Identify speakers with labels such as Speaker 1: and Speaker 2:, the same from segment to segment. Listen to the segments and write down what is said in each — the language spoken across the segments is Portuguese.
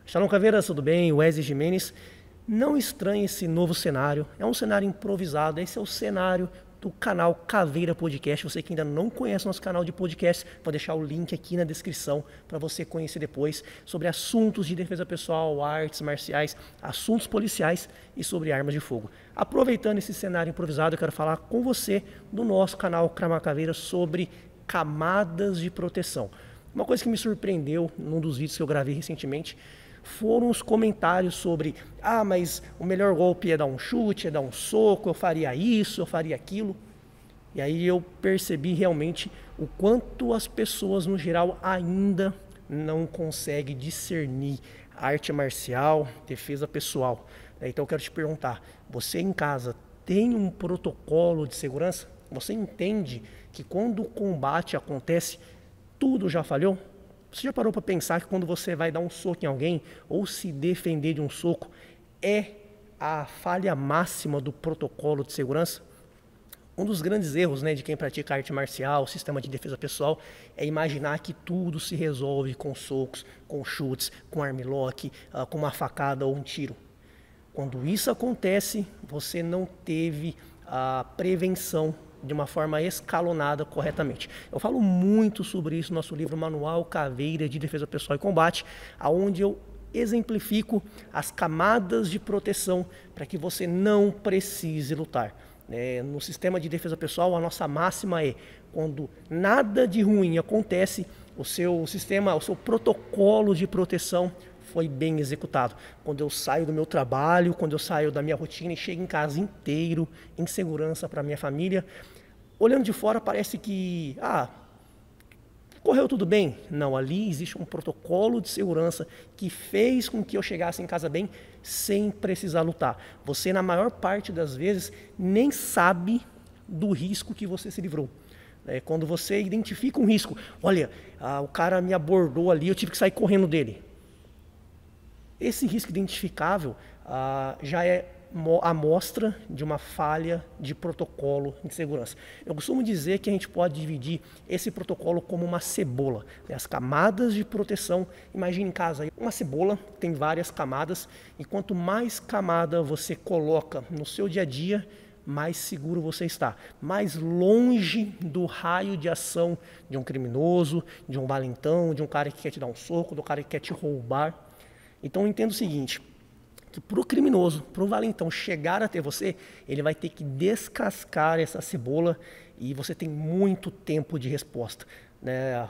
Speaker 1: Shalom Caveiras, tudo bem? Wesley Jimenez. Não estranhe esse novo cenário, é um cenário improvisado, esse é o cenário do canal Caveira Podcast. Você que ainda não conhece nosso canal de podcast, vou deixar o link aqui na descrição para você conhecer depois sobre assuntos de defesa pessoal, artes marciais, assuntos policiais e sobre armas de fogo. Aproveitando esse cenário improvisado, eu quero falar com você do nosso canal Crama Caveira sobre camadas de proteção. Uma coisa que me surpreendeu num dos vídeos que eu gravei recentemente foram os comentários sobre mas o melhor golpe é dar um chute, é dar um soco, eu faria isso, eu faria aquilo. E aí eu percebi realmente o quanto as pessoas no geral ainda não conseguem discernir arte marcial, defesa pessoal. Então eu quero te perguntar, você em casa tem um protocolo de segurança? Você entende que quando o combate acontece, tudo já falhou? Você já parou para pensar que quando você vai dar um soco em alguém ou se defender de um soco, é a falha máxima do protocolo de segurança? Um dos grandes erros, de quem pratica arte marcial, sistema de defesa pessoal, é imaginar que tudo se resolve com socos, com chutes, com armlock, com uma facada ou um tiro. Quando isso acontece, você não teve a prevenção de uma forma escalonada corretamente. Eu falo muito sobre isso no nosso livro Manual Caveira de Defesa Pessoal e Combate, onde eu exemplifico as camadas de proteção para que você não precise lutar. No sistema de defesa pessoal, a nossa máxima é: quando nada de ruim acontece, o seu sistema, o seu protocolo de proteção foi bem executado. Quando eu saio do meu trabalho, quando eu saio da minha rotina e chego em casa inteiro, em segurança para minha família, olhando de fora parece que, correu tudo bem. Não, ali existe um protocolo de segurança que fez com que eu chegasse em casa bem, sem precisar lutar. Você, na maior parte das vezes, nem sabe do risco que você se livrou. Quando você identifica um risco, olha, o cara me abordou ali, eu tive que sair correndo dele. Esse risco identificável já é a amostra de uma falha de protocolo de segurança. Eu costumo dizer que a gente pode dividir esse protocolo como uma cebola. As camadas de proteção, imagine em casa, uma cebola tem várias camadas, e quanto mais camada você coloca no seu dia a dia, mais seguro você está, mais longe do raio de ação de um criminoso, de um valentão, de um cara que quer te dar um soco, do cara que quer te roubar. Então entenda o seguinte, que para o criminoso, para o valentão chegar até você, ele vai ter que descascar essa cebola e você tem muito tempo de resposta.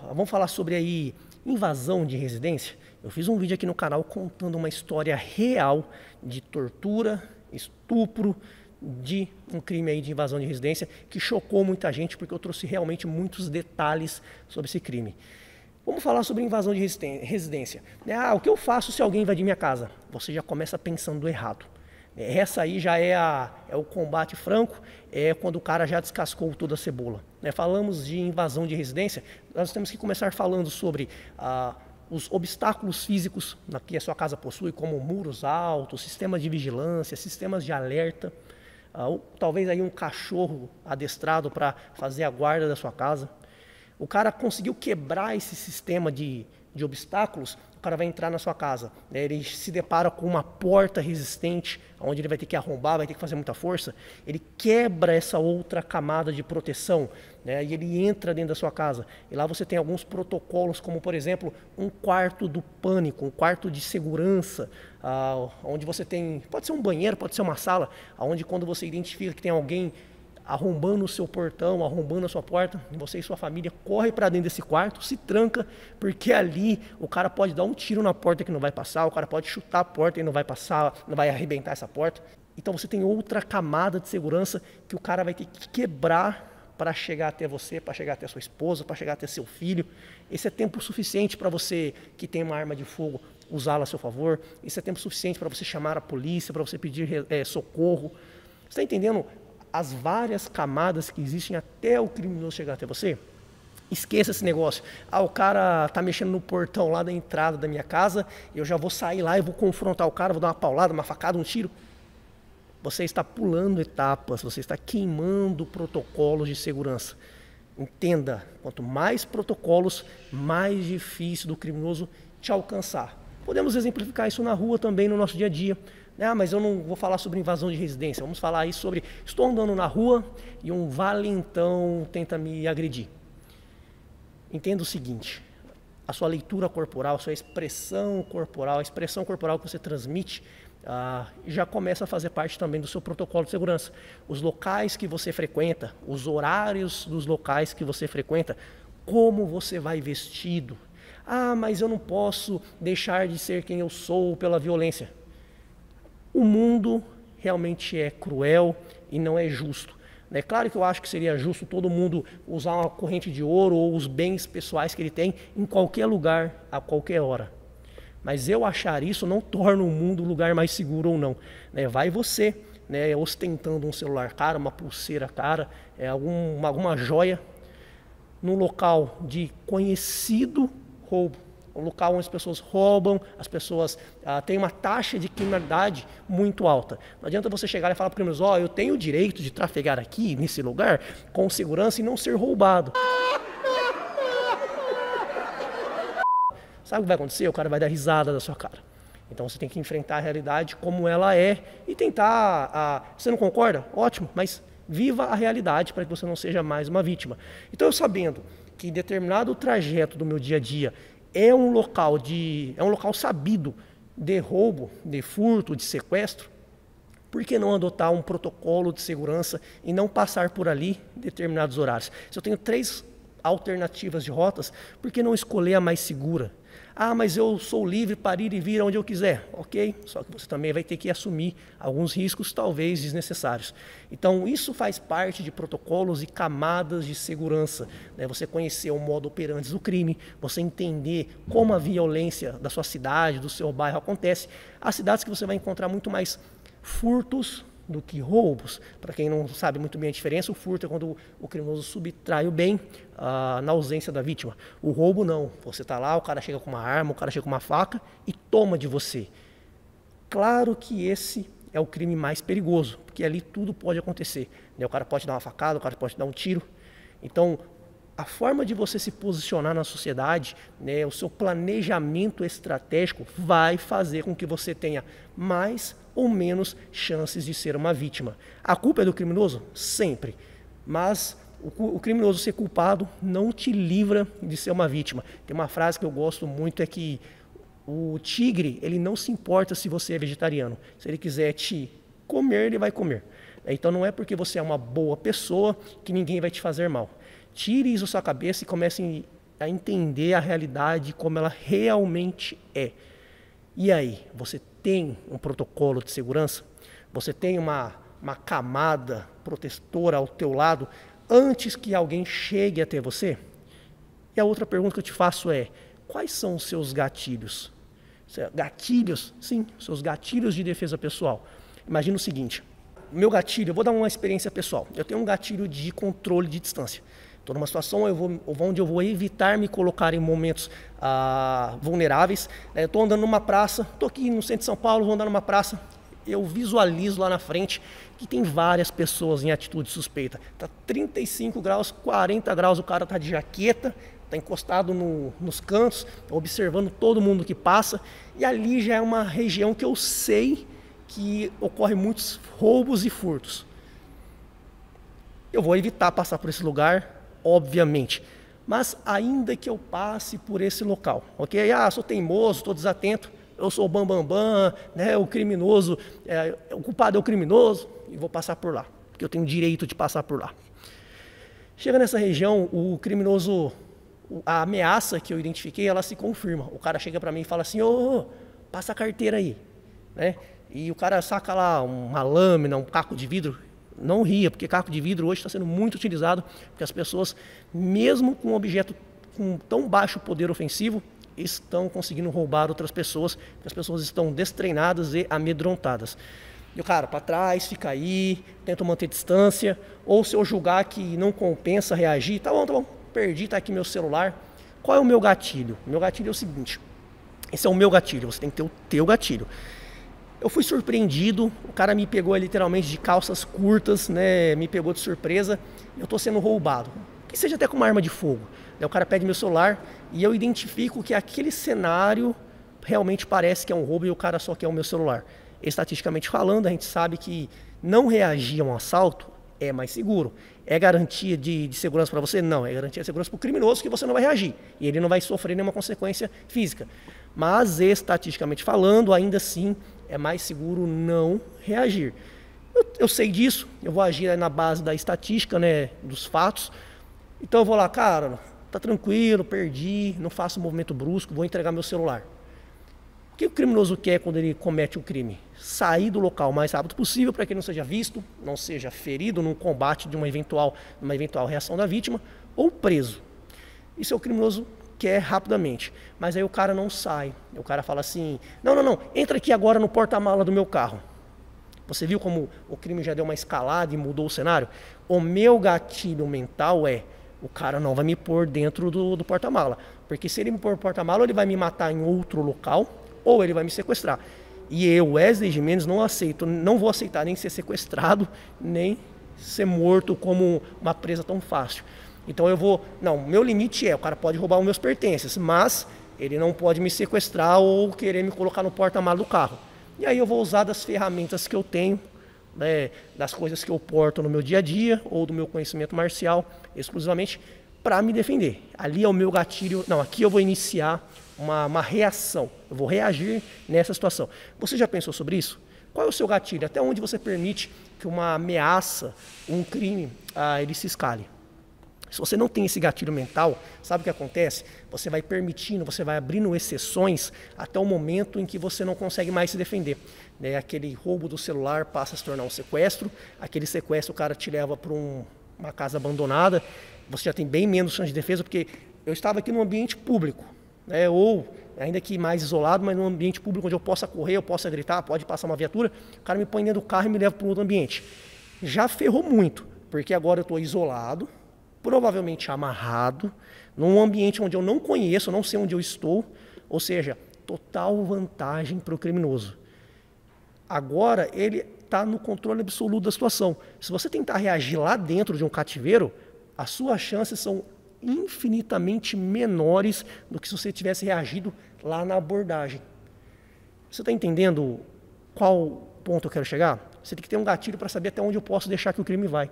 Speaker 1: Vamos falar sobre aí invasão de residência? Eu fiz um vídeo aqui no canal contando uma história real de tortura, estupro, de um crime aí de invasão de residência que chocou muita gente porque eu trouxe realmente muitos detalhes sobre esse crime. Vamos falar sobre invasão de residência. O que eu faço se alguém invadir minha casa? Você já começa pensando errado. Essa aí já é o combate franco, é quando o cara já descascou toda a cebola. Falamos de invasão de residência, nós temos que começar falando sobre os obstáculos físicos que a sua casa possui, como muros altos, sistemas de vigilância, sistemas de alerta, talvez aí um cachorro adestrado para fazer a guarda da sua casa. O cara conseguiu quebrar esse sistema de obstáculos, o cara vai entrar na sua casa. Ele se depara com uma porta resistente, onde ele vai ter que arrombar, vai ter que fazer muita força. Ele quebra essa outra camada de proteção, e ele entra dentro da sua casa. E lá você tem alguns protocolos, como por exemplo, um quarto do pânico, um quarto de segurança, onde você tem, pode ser um banheiro, pode ser uma sala, onde quando você identifica que tem alguém arrombando o seu portão, arrombando a sua porta, você e sua família corre para dentro desse quarto, se tranca, porque ali o cara pode dar um tiro na porta que não vai passar, o cara pode chutar a porta e não vai passar, não vai arrebentar essa porta. Então você tem outra camada de segurança que o cara vai ter que quebrar para chegar até você, para chegar até sua esposa, para chegar até seu filho. Esse é tempo suficiente para você que tem uma arma de fogo usá-la a seu favor. Esse é tempo suficiente para você chamar a polícia, para você pedir socorro. Você está entendendo as várias camadas que existem até o criminoso chegar até você? Esqueça esse negócio. O cara tá mexendo no portão lá da entrada da minha casa, eu já vou sair lá e vou confrontar o cara, vou dar uma paulada, uma facada, um tiro. Você está pulando etapas, você está queimando protocolos de segurança. Entenda, quanto mais protocolos, mais difícil do criminoso te alcançar. Podemos exemplificar isso na rua também, no nosso dia a dia. Ah, mas eu não vou falar sobre invasão de residência, vamos falar aí sobre, estou andando na rua e um valentão tenta me agredir. Entenda o seguinte, a sua leitura corporal, a sua expressão corporal, a expressão corporal que você transmite, já começa a fazer parte também do seu protocolo de segurança. Os locais que você frequenta, os horários dos locais que você frequenta, como você vai vestido. Ah, mas eu não posso deixar de ser quem eu sou pela violência. O mundo realmente é cruel e não é justo. É claro que eu acho que seria justo todo mundo usar uma corrente de ouro ou os bens pessoais que ele tem em qualquer lugar, a qualquer hora. Mas eu achar isso não torna o mundo um lugar mais seguro ou não. Vai você, ostentando um celular caro, uma pulseira cara, alguma joia, num local de conhecido roubo. Um local onde as pessoas roubam, as pessoas têm uma taxa de criminalidade muito alta. Não adianta você chegar e falar para o criminoso, eu tenho o direito de trafegar aqui, nesse lugar, com segurança e não ser roubado. Sabe o que vai acontecer? O cara vai dar risada da sua cara. Então você tem que enfrentar a realidade como ela é e tentar... Você não concorda? Ótimo, mas viva a realidade para que você não seja mais uma vítima. Então eu sabendo que em determinado trajeto do meu dia a dia é um local sabido de roubo, de furto, de sequestro, por que não adotar um protocolo de segurança e não passar por ali em determinados horários? Se eu tenho 3 alternativas de rotas, por que não escolher a mais segura? Ah, mas eu sou livre para ir e vir onde eu quiser. Ok, só que você também vai ter que assumir alguns riscos, talvez desnecessários. Então, isso faz parte de protocolos e camadas de segurança. Você conhecer o modo operandi do crime, você entender como a violência da sua cidade, do seu bairro acontece. Há cidades que você vai encontrar muito mais furtos do que roubos. Para quem não sabe muito bem a diferença, o furto é quando o criminoso subtrai o bem na ausência da vítima. O roubo não. Você está lá, o cara chega com uma arma, o cara chega com uma faca e toma de você. Claro que esse é o crime mais perigoso, porque ali tudo pode acontecer. O cara pode dar uma facada, o cara pode dar um tiro. Então, a forma de você se posicionar na sociedade, o seu planejamento estratégico vai fazer com que você tenha mais ou menos chances de ser uma vítima. A culpa é do criminoso? Sempre. Mas o criminoso ser culpado não te livra de ser uma vítima. Tem uma frase que eu gosto muito, é que o tigre, ele não se importa se você é vegetariano. Se ele quiser te comer, ele vai comer. Então não é porque você é uma boa pessoa que ninguém vai te fazer mal. Tire isso da sua cabeça e comece a entender a realidade como ela realmente é. E aí, você tem um protocolo de segurança? Você tem uma camada protetora ao teu lado antes que alguém chegue até você? E a outra pergunta que eu te faço é, quais são os seus gatilhos? Gatilhos? Sim, seus gatilhos de defesa pessoal. Imagina o seguinte, meu gatilho, eu vou dar uma experiência pessoal. Eu tenho um gatilho de controle de distância. Estou numa situação onde eu vou evitar me colocar em momentos vulneráveis. Eu estou andando numa praça, estou aqui no centro de São Paulo, vou andar numa praça, eu visualizo lá na frente que tem várias pessoas em atitude suspeita. Está 35 graus, 40 graus, o cara está de jaqueta, está encostado nos cantos, observando todo mundo que passa. E ali já é uma região que eu sei que ocorre muitos roubos e furtos. Eu vou evitar passar por esse lugar, obviamente, mas ainda que eu passe por esse local, ok? Sou teimoso, estou desatento, eu sou o bambambam, o criminoso, o culpado é o criminoso, e vou passar por lá, porque eu tenho direito de passar por lá. Chega nessa região, o criminoso, a ameaça que eu identifiquei, ela se confirma. O cara chega para mim e fala assim, passa a carteira aí, E o cara saca lá uma lâmina, um caco de vidro. Não ria, porque caco de vidro hoje está sendo muito utilizado, porque as pessoas, mesmo com um objeto com tão baixo poder ofensivo, estão conseguindo roubar outras pessoas, porque as pessoas estão destreinadas e amedrontadas. E o cara, para trás, fica aí, tenta manter distância, ou se eu julgar que não compensa reagir, tá bom, perdi, tá aqui meu celular. Qual é o meu gatilho? O meu gatilho é o seguinte, esse é o meu gatilho, você tem que ter o teu gatilho. Eu fui surpreendido, o cara me pegou literalmente de calças curtas, me pegou de surpresa, eu estou sendo roubado, que seja até com uma arma de fogo. O cara pede meu celular e eu identifico que aquele cenário realmente parece que é um roubo e o cara só quer o meu celular. Estatisticamente falando, a gente sabe que não reagir a um assalto é mais seguro. É garantia de segurança para você? Não, é garantia de segurança para o criminoso que você não vai reagir. E ele não vai sofrer nenhuma consequência física. Mas, estatisticamente falando, ainda assim, é mais seguro não reagir. Eu sei disso, eu vou agir na base da estatística, né, dos fatos. Então eu vou lá, cara, tá tranquilo, perdi, não faço um movimento brusco, vou entregar meu celular. O que o criminoso quer quando ele comete um crime? Sair do local o mais rápido possível para que ele não seja visto, não seja ferido num combate de uma eventual reação da vítima ou preso. Isso é o criminoso quer rapidamente. Mas aí o cara não sai. O cara fala assim, não, entra aqui agora no porta-mala do meu carro. Você viu como o crime já deu uma escalada e mudou o cenário? O meu gatilho mental é, o cara não vai me pôr dentro do porta-mala. Porque se ele me pôr no porta-mala, ele vai me matar em outro local ou ele vai me sequestrar. E eu, Wesley Gimenez, não vou aceitar nem ser sequestrado, nem ser morto como uma presa tão fácil. Então meu limite o cara pode roubar os meus pertences, mas ele não pode me sequestrar ou querer me colocar no porta-mala do carro. E aí eu vou usar das ferramentas que eu tenho, né, das coisas que eu porto no meu dia a dia, ou do meu conhecimento marcial, exclusivamente, para me defender. Ali é o meu gatilho, aqui eu vou iniciar uma reação, eu vou reagir nessa situação. Você já pensou sobre isso? Qual é o seu gatilho? Até onde você permite que uma ameaça, um crime, ele se escale? Se você não tem esse gatilho mental, sabe o que acontece? Você vai permitindo, você vai abrindo exceções até o momento em que você não consegue mais se defender. Né? Aquele roubo do celular passa a se tornar um sequestro, aquele sequestro o cara te leva para uma casa abandonada, você já tem bem menos chance de defesa, porque eu estava aqui num ambiente público, né? Ou ainda que mais isolado, mas num ambiente público onde eu possa correr, eu possa gritar, pode passar uma viatura, o cara me põe dentro do carro e me leva para um outro ambiente. Já ferrou muito, porque agora eu estou isolado, provavelmente amarrado, num ambiente onde eu não conheço, não sei onde eu estou, ou seja, total vantagem para o criminoso. Agora ele está no controle absoluto da situação. Se você tentar reagir lá dentro de um cativeiro, as suas chances são infinitamente menores do que se você tivesse reagido lá na abordagem. Você está entendendo qual ponto eu quero chegar? Você tem que ter um gatilho para saber até onde eu posso deixar que o crime vai.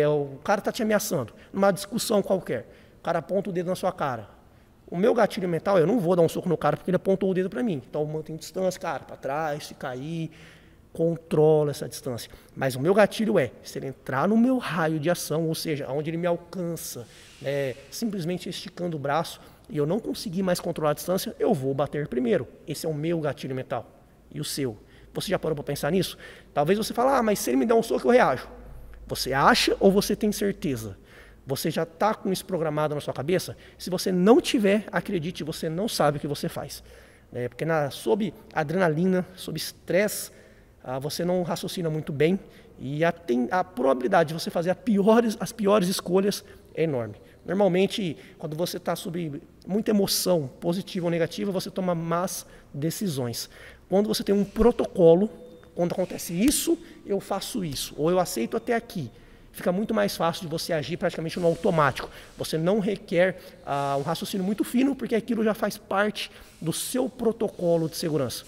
Speaker 1: O cara está te ameaçando, numa discussão qualquer, o cara aponta o dedo na sua cara. O meu gatilho mental, eu não vou dar um soco no cara porque ele apontou o dedo para mim. Então eu mantenho distância, cara, para trás, se cair, controla essa distância. Mas o meu gatilho se ele entrar no meu raio de ação, ou seja, onde ele me alcança, simplesmente esticando o braço, e eu não conseguir mais controlar a distância, eu vou bater primeiro. Esse é o meu gatilho mental. E o seu? Você já parou para pensar nisso? Talvez você fale, mas se ele me der um soco, eu reajo. Você acha ou você tem certeza? Você já está com isso programado na sua cabeça? Se você não tiver, acredite, você não sabe o que você faz. Porque sob adrenalina, sob estresse, você não raciocina muito bem e a probabilidade de você fazer as piores escolhas é enorme. Normalmente, quando você está sob muita emoção, positiva ou negativa, você toma más decisões. Quando você tem um protocolo, quando acontece isso, eu faço isso, ou eu aceito até aqui, fica muito mais fácil de você agir praticamente no automático. Você não requer um raciocínio muito fino, porque aquilo já faz parte do seu protocolo de segurança.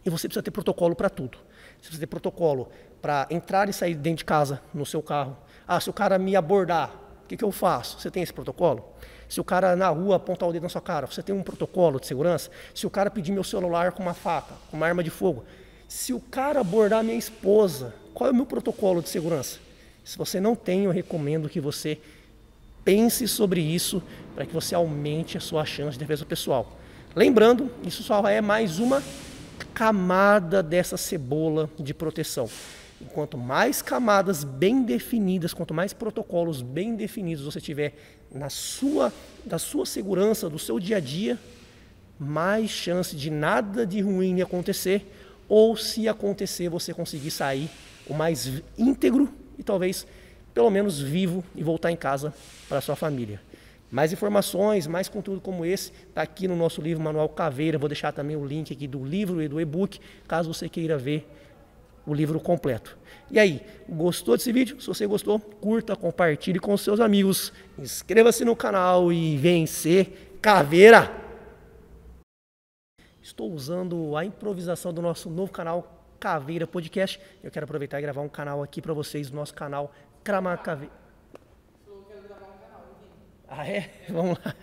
Speaker 1: E você precisa ter protocolo para tudo. Você precisa ter protocolo para entrar e sair dentro de casa, no seu carro. Se o cara me abordar, o que eu faço? Você tem esse protocolo? Se o cara na rua apontar o dedo na sua cara, você tem um protocolo de segurança? Se o cara pedir meu celular com uma faca, com uma arma de fogo, se o cara abordar minha esposa, qual é o meu protocolo de segurança? Se você não tem, eu recomendo que você pense sobre isso para que você aumente a sua chance de defesa pessoal. Lembrando, isso só é mais uma camada dessa cebola de proteção. E quanto mais camadas bem definidas, quanto mais protocolos bem definidos você tiver da sua segurança, do seu dia a dia, mais chance de nada de ruim acontecer, ou se acontecer, você conseguir sair o mais íntegro e talvez, pelo menos, vivo e voltar em casa para a sua família. Mais informações, mais conteúdo como esse, está aqui no nosso livro Manual Caveira. Vou deixar também o link aqui do livro e do e-book, caso você queira ver o livro completo. E aí, gostou desse vídeo? Se você gostou, curta, compartilhe com seus amigos, inscreva-se no canal e vencer caveira! estou usando a improvisação do nosso novo canal Caveira Podcast. Eu quero aproveitar e gravar um canal aqui para vocês, do nosso canal Crama Caveira.
Speaker 2: Eu quero gravar um canal, eu vim.
Speaker 1: Ah, é? Vamos lá.